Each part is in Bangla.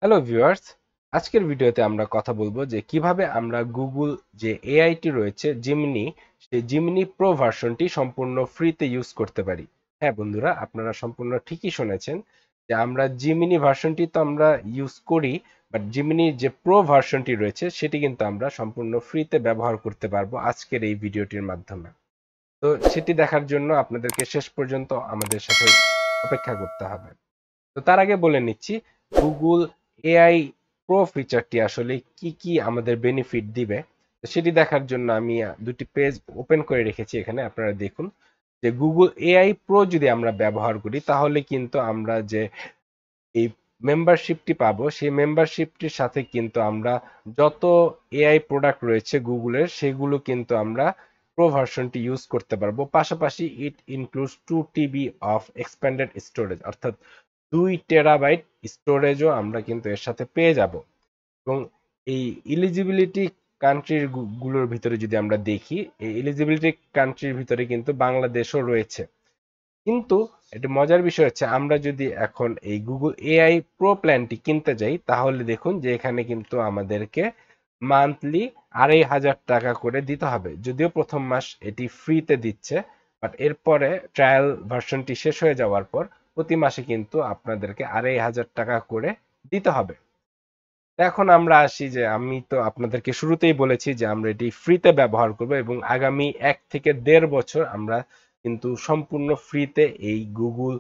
হ্যালো ভিউয়ার্স, আজকের ভিডিওতে আমরা কথা বলবো যে কিভাবে আমরা গুগল যে এআইটি রয়েছে জিমিনি, সেই জিমিনি প্রো ভার্সনটি সম্পূর্ণ ফ্রিতে ইউজ করতে পারি। হ্যাঁ বন্ধুরা, আপনারা সম্পূর্ণ ঠিকই শুনেছেন যে আমরা জিমিনি ভার্সনটি তো আমরা ইউজ করি, বাট জিমিনির যে প্রো ভার্সনটি রয়েছে সেটি কিন্তু আমরা সম্পূর্ণ ফ্রিতে ব্যবহার করতে পারবো আজকের এই ভিডিওটির মাধ্যমে। তো সেটি দেখার জন্য আপনাদেরকে শেষ পর্যন্ত আমাদের সাথে অপেক্ষা করতে হবে। তো তার আগে বলে নিচ্ছি গুগল এআই প্রো ফিচারটি আসলে কি কি আমাদের বেনিফিট দিবে। তো সেটি দেখার জন্য আমি দুটি পেজ ওপেন করে রেখেছি, এখানে আপনারা দেখুন যে গুগল এআই প্রো যদি আমরা ব্যবহার করি তাহলে কিন্তু আমরা যে এই মেম্বারশিপটি পাবো সেই মেম্বারশিপটির সাথে কিন্তু আমরা যত এআই প্রোডাক্ট রয়েছে গুগলের সেগুলো কিন্তু আমরা প্রো ভার্সনটি ইউজ করতে পারবো। পাশাপাশি it includes 2 TB of expanded storage, অর্থাৎ 2 টেরাবাইট স্টোরেজও আমরা কিন্তু এর সাথে পেয়ে যাব। এবং এই এলিজিবিলিটি কান্ট্রির গুলোর ভিতরে যদি আমরা দেখি, এই এলিজিবিলিটি কান্ট্রির ভিতরে কিন্তু বাংলাদেশও রয়েছে। কিন্তু একটা মজার বিষয় হচ্ছে আমরা যদি এখন এই গুগল এআই প্রো প্ল্যানটি কিনতে যাই তাহলে দেখুন যে এখানে কিন্তু আমাদেরকে মান্থলি 2500 টাকা করে দিতে হবে। যদিও প্রথম মাস এটি ফ্রিতে দিচ্ছে, বাট এরপরে ট্রায়াল ভার্সনটি শেষ হয়ে যাওয়ার পর প্রতি মাসে কিন্তু আপনাদেরকে 2500 টাকা করে দিতে হবে। এখন আমরা আসি যে আমি তো আপনাদেরকে শুরুতেই বলেছি যে আমরা এটি ফ্রিতে ব্যবহার করব এবং আগামী 1 থেকে 1.5 বছর আমরা কিন্তু সম্পূর্ণ ফ্রিতে এই গুগল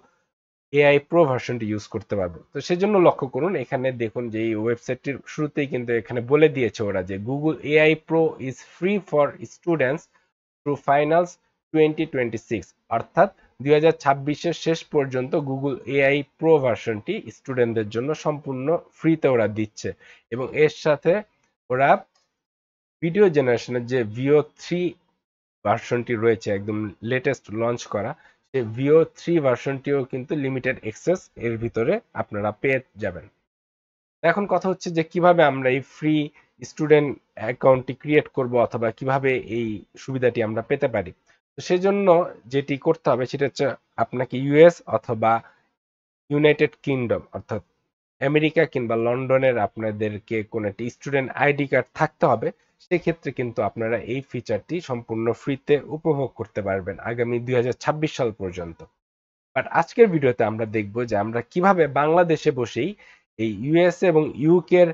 এআই প্রো ভার্সনটি ইউজ করতে পারবো। তো সেজন্য লক্ষ্য করুন, এখানে দেখুন যে এই ওয়েবসাইটটির শুরুতেই কিন্তু এখানে বলে দিয়েছে ওরা যে Google AI pro is free for students through finals 2026, অর্থাৎ 2026-এর শেষ পর্যন্ত গুগল এআই প্রো ভার্সনটি স্টুডেন্টদের জন্য সম্পূর্ণ ফ্রিতে ওরা দিচ্ছে। এবং এর সাথে ওরা ভিডিও জেনারেশনের যে ভিও 3 ভার্সনটি রয়েছে একদম লেটেস্ট লঞ্চ করা, সেই ভিও 3 ভার্সনটিও কিন্তু লিমিটেড অ্যাক্সেস এর ভিতরে আপনারা পেয়ে যাবেন। এখন কথা হচ্ছে যে কিভাবে আমরা এই ফ্রি স্টুডেন্ট অ্যাকাউন্টটি ক্রিয়েট করব অথবা কিভাবে এই সুবিধাটি আমরা পেতে পারি। তো সেজন্য যেটি করতে হবে সেটা হচ্ছে আপনাকে ইউএস অথবা ইউনাইটেড কিংডম অর্থাৎ আমেরিকা কিংবা লন্ডনের আপনাদেরকে কোন একটি স্টুডেন্ট আইডি কার্ড থাকতে হবে। সেক্ষেত্রে কিন্তু আপনারা এই ফিচারটি সম্পূর্ণ ফ্রিতে উপভোগ করতে পারবেন আগামী 2026 সাল পর্যন্ত। বাট আজকের ভিডিওতে আমরা দেখব যে আমরা কিভাবে বাংলাদেশে বসেই এই ইউএসএ এবং ইউকের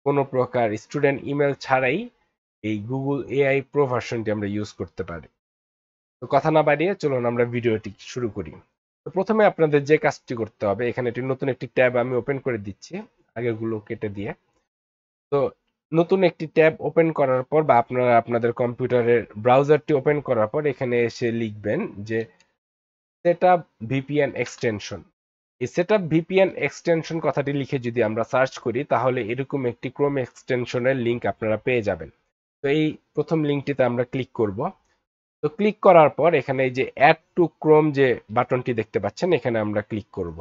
কোনো প্রকার স্টুডেন্ট ইমেল ছাড়াই এই গুগল এআই প্রো ভার্সনটি আমরা ইউজ করতে পারি। তো কথা না বাড়িয়ে চলুন আমরা ভিডিওটি শুরু করি। তো প্রথমে আপনাদের যে কাজটি করতে হবে, এখানে একটি নতুন একটি ট্যাব আমি ওপেন করে দিচ্ছি আগেরগুলো কেটে দিয়ে। তো নতুন একটি ট্যাব ওপেন করার পর বা আপনারা আপনাদের কম্পিউটারের ব্রাউজারটি ওপেন করার পর এখানে এসে লিখবেন যে সেটআপ ভিপিএন এক্সটেনশন। এই সেটআপ ভিপিএন এক্সটেনশন কথাটি লিখে যদি আমরা সার্চ করি তাহলে এরকম একটি ক্রোম এক্সটেনশনের লিংক আপনারা পেয়ে যাবেন। তো এই প্রথম লিংকটিতে আমরা ক্লিক করব। তো ক্লিক করার পর এখানে এই যে অ্যাড টু ক্রোম যে বাটনটি দেখতে পাচ্ছেন এখানে আমরা ক্লিক করব।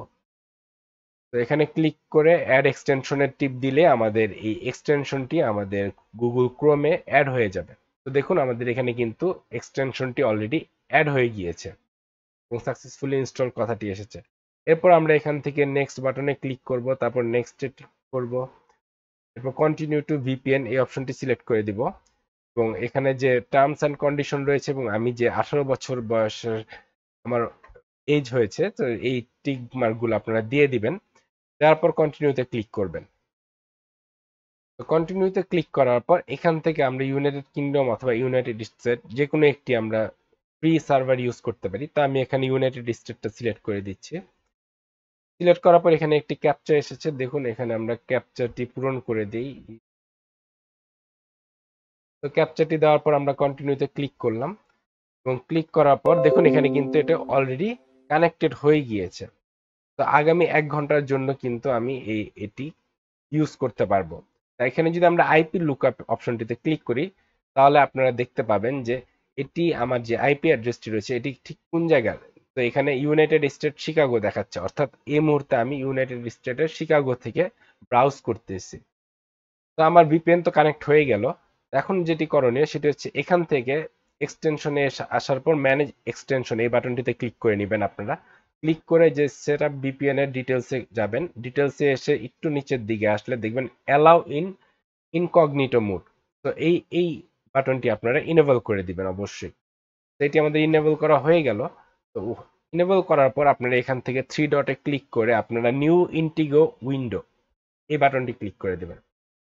তো এখানে ক্লিক করে অ্যাড এক্সটেনশনের টিপ দিলে আমাদের এই এক্সটেনশনটি আমাদের গুগল ক্রোমে অ্যাড হয়ে যাবে। তো দেখুন আমাদের এখানে কিন্তু এক্সটেনশনটি অলরেডি অ্যাড হয়ে গিয়েছে এবং সাকসেসফুলি ইনস্টল কথাটি এসেছে। এরপর আমরা এখান থেকে নেক্সট বাটনে ক্লিক করব, তারপর নেক্সট করব, এরপর কন্টিনিউ টু ভিপিএন এই অপশনটি সিলেক্ট করে দিব এবং এখানে যে টার্মস অ্যান্ড কন্ডিশন রয়েছে এবং আমি যে 18 বছর বয়সের আমার এজ হয়েছে, তো এই টিক মার্কগুলো আপনারা দিয়ে দিবেন। তারপর কন্টিনিউতে ক্লিক করবেন। তো কন্টিনিউতে ক্লিক করার পর এখান থেকে আমরা ইউনাইটেড কিংডম অথবা ইউনাইটেড স্টেট যে কোনো একটি আমরা ফ্রি সার্ভার ইউজ করতে পারি। তো আমি এখানে ইউনাইটেড স্টেটটা সিলেক্ট করে দিচ্ছি। সিলেক্ট করার পর এখানে একটি ক্যাপচা এসেছে, দেখুন এখানে আমরা ক্যাপচাটি পূরণ করে দিই। তো ক্যাপচাটি দেওয়ার পর আমরা কন্টিনিউতে ক্লিক করলাম এবং ক্লিক করার পর দেখুন এখানে কিন্তু এটা অলরেডি কানেক্টেড হয়ে গিয়েছে। তো আগামী 1 ঘন্টার জন্য কিন্তু আমি এটি ইউজ করতে পারবো। তাই এখানে যদি আমরা আইপি লুকআপ অপশনটিতে ক্লিক করি তাহলে আপনারা দেখতে পাবেন যে এটি আমার যে আইপি অ্যাড্রেসটি রয়েছে এটি ঠিক কোন জায়গার। তো এখানে ইউনাইটেড স্টেট শিকাগো দেখাচ্ছে, অর্থাৎ এই মুহূর্তে আমি ইউনাইটেড স্টেটের শিকাগো থেকে ব্রাউজ করতেছি। তো আমার ভিপিএন তো কানেক্ট হয়ে গেল। এখন যেটি করণীয় সেটি হচ্ছে এখান থেকে এক্সটেনশনে আসার পর ম্যানেজ এক্সটেনশন এই বাটনটিতে ক্লিক করে নেবেন আপনারা। ক্লিক করে যে সেটআপ ভিপিএন এর ডিটেলসে যাবেন, ডিটেলসে এসে একটু নিচের দিকে আসলে দেখবেন অ্যালাউ ইন ইনকগনিটো মোড। তো এই বাটনটি আপনারা ইনেবল করে দিবেন অবশ্যই। তো এটি আমাদের ইনেবল করা হয়ে গেল। তো ইনেবল করার পর আপনারা এখান থেকে থ্রি ডটে ক্লিক করে আপনারা নিউ ইন্টিগো উইন্ডো এই বাটনটি ক্লিক করে দেবেন।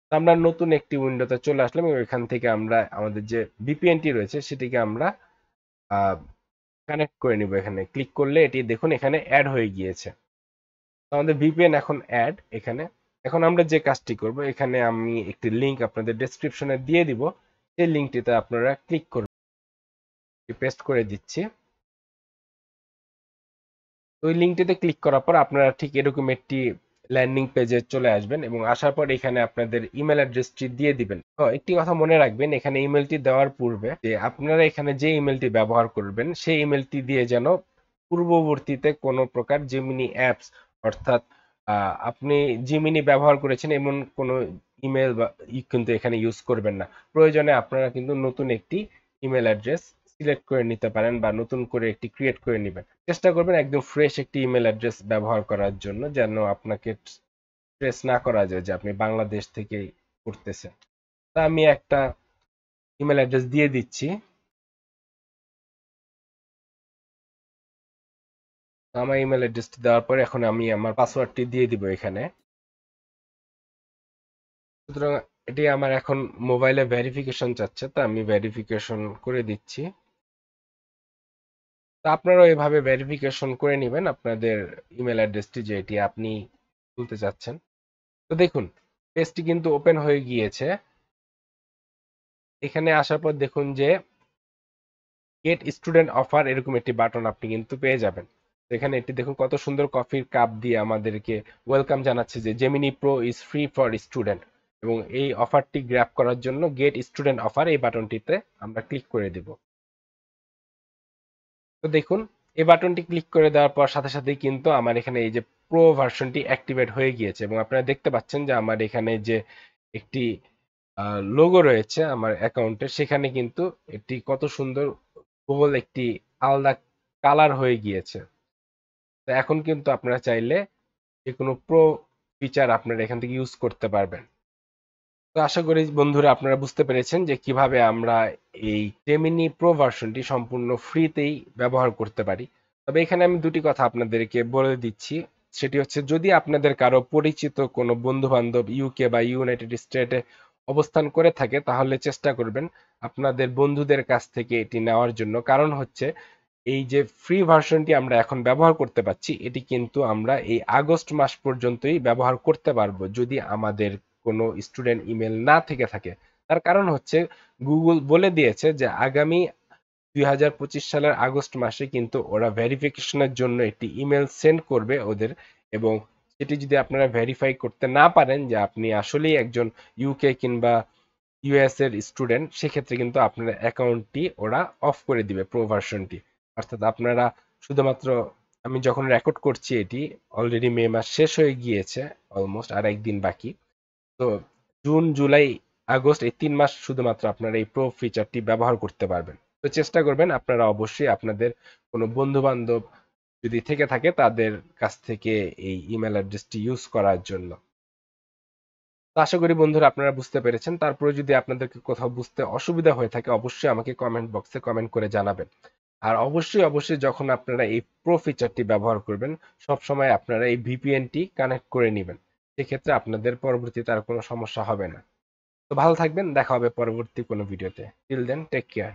তো আমরা নতুন একটি উইন্ডোতে চলে আসলাম এবং এখান থেকে আমরা আমাদের যে ভিপিএনটি রয়েছে সেটিকে আমরা কানেক্ট করে নিব। এখানে ক্লিক করলে এটি দেখুন এখানে অ্যাড হয়ে গিয়েছে। আমাদের ভিপিএন এখন অ্যাড এখানে। এখন আমরা যে কাজটি করব, এখানে আমি একটি লিংক আপনাদের ডেসক্রিপশনে দিয়ে দিব, সেই লিংকটিতে আপনারা ক্লিক করবেন। পেস্ট করে দিচ্ছি। তো ওই লিংকটিতে ক্লিক করার পর আপনারা ঠিক এরকম একটি ল্যান্ডিং পেজে চলে আসবেন এবং আসার পর এখানে আপনাদের ইমেল অ্যাড্রেসটি দিয়ে দিবেন। তো একটি কথা মনে রাখবেন, এখানে ইমেলটি দেওয়ার পূর্বে যে আপনারা এখানে যে ইমেলটি ব্যবহার করবেন সেই ইমেলটি দিয়ে যেন পূর্ববর্তীতে কোনো প্রকার জেমিনি অ্যাপস অর্থাৎ আপনি জিমিনি ব্যবহার করেছেন এমন কোনো ইমেল কিন্তু এখানে ইউজ করবেন না। প্রয়োজনে আপনারা কিন্তু নতুন একটি ইমেল অ্যাড্রেস সিলেক্ট করে নিতে পারেন বা নতুন করে একটি ক্রিয়েট করে নেবেন। চেষ্টা করবেন একদম ফ্রেশ একটি ইমেল অ্যাড্রেস ব্যবহার করার জন্য, যেন আপনাকে স্ট্রেস না করা যায় যে আপনি বাংলাদেশ থেকেই করতেছেন। তা আমি একটা ইমেল অ্যাড্রেস দিয়ে দিচ্ছি। আমার ইমেল অ্যাড্রেসটি দেওয়ার পরে এখন আমি আমার পাসওয়ার্ডটি দিয়ে দিব এখানে। সুতরাং এটি আমার এখন মোবাইলে ভেরিফিকেশন চাচ্ছে, তা আমি ভেরিফিকেশন করে দিচ্ছি। তো আপনারাও এভাবে ভেরিফিকেশন করে নেবেন আপনাদের ইমেল অ্যাড্রেসটি যেটি আপনি তুলতে চাচ্ছেন। তো দেখুন পেজটি কিন্তু ওপেন হয়ে গিয়েছে। এখানে আসার পর দেখুন যে গেট স্টুডেন্ট অফার এরকম একটি বাটন আপনি কিন্তু পেয়ে যাবেন। তো এখানে এটি দেখুন কত সুন্দর কফির কাপ দিয়ে আমাদেরকে ওয়েলকাম জানাচ্ছে যে Gemini pro is free for student, এবং এই অফারটি গ্র্যাব করার জন্য গেট স্টুডেন্ট অফার এই বাটনটিতে আমরা ক্লিক করে দেব। তো দেখুন এই বাটনটি ক্লিক করে দেওয়ার পর সাথে সাথেই কিন্তু আমার এখানে এই যে প্রো ভার্সনটি অ্যাক্টিভেট হয়ে গিয়েছে এবং আপনারা দেখতে পাচ্ছেন যে আমার এখানে যে একটি লোগো রয়েছে আমার অ্যাকাউন্টে, সেখানে কিন্তু এটি কত সুন্দর গোল একটি আলাদা কালার হয়ে গিয়েছে। তো এখন কিন্তু আপনারা চাইলে যে কোনো প্রো ফিচার আপনারা এখান থেকে ইউজ করতে পারবেন। তো আশা করি বন্ধুরা আপনারা বুঝতে পেরেছেন যে কিভাবে আমরা এই জেমিনি প্রো ভার্সনটি সম্পূর্ণ ফ্রিতেই ব্যবহার করতে পারি। তবে এখানে আমি দুটি কথা আপনাদেরকে বলে দিচ্ছি, সেটি হচ্ছে যদি আপনাদের কারো পরিচিত কোনো বন্ধু বান্ধব ইউকে বা ইউনাইটেড স্টেটে অবস্থান করে থাকে তাহলে চেষ্টা করবেন আপনাদের বন্ধুদের কাছ থেকে এটি নেওয়ার জন্য। কারণ হচ্ছে এই যে ফ্রি ভার্সনটি আমরা এখন ব্যবহার করতে পারছি এটি কিন্তু আমরা এই আগস্ট মাস পর্যন্তই ব্যবহার করতে পারবো যদি আমাদের কোনো স্টুডেন্ট ইমেল না থেকে থাকে। তার কারণ হচ্ছে গুগল বলে দিয়েছে যে আগামী 2025 সালের আগস্ট মাসে কিন্তু ওরা ভেরিফিকেশনের জন্য একটি ইমেল সেন্ড করবে ওদের, এবং সেটি যদি আপনারা ভেরিফাই করতে না পারেন যে আপনি আসলেই একজন ইউকে কিংবা ইউএস এর স্টুডেন্ট, সেক্ষেত্রে কিন্তু আপনার অ্যাকাউন্টটি ওরা অফ করে দিবে প্রো ভার্সনটি। অর্থাৎ আপনারা শুধুমাত্র, আমি যখন রেকর্ড করছি এটি অলরেডি মে মাস শেষ হয়ে গিয়েছে, অলমোস্ট আর একদিন বাকি। তো জুন জুলাই আগস্ট এই 3 মাস শুধুমাত্র আপনারা এই প্রো ফিচারটি ব্যবহার করতে পারবেন। তো চেষ্টা করবেন আপনারা অবশ্যই আপনাদের কোনো বন্ধু বান্ধব যদি থেকে থাকে তাদের কাছ থেকে এই ইমেল অ্যাড্রেসটি ইউজ করার জন্য। তো আশা করি বন্ধুরা আপনারা বুঝতে পেরেছেন। তারপরে যদি আপনাদেরকে কোথাও বুঝতে অসুবিধা হয়ে থাকে অবশ্যই আমাকে কমেন্ট বক্সে কমেন্ট করে জানাবেন। আর অবশ্যই যখন আপনারা এই প্রো ফিচারটি ব্যবহার করবেন সবসময় আপনারা এই ভিপিএনটি কানেক্ট করে নেবেন। সেক্ষেত্রে আপনাদের পরবর্তীতে আর কোনো সমস্যা হবে না। তো ভালো থাকবেন, দেখা হবে পরবর্তী কোনো ভিডিওতে। Till then take care.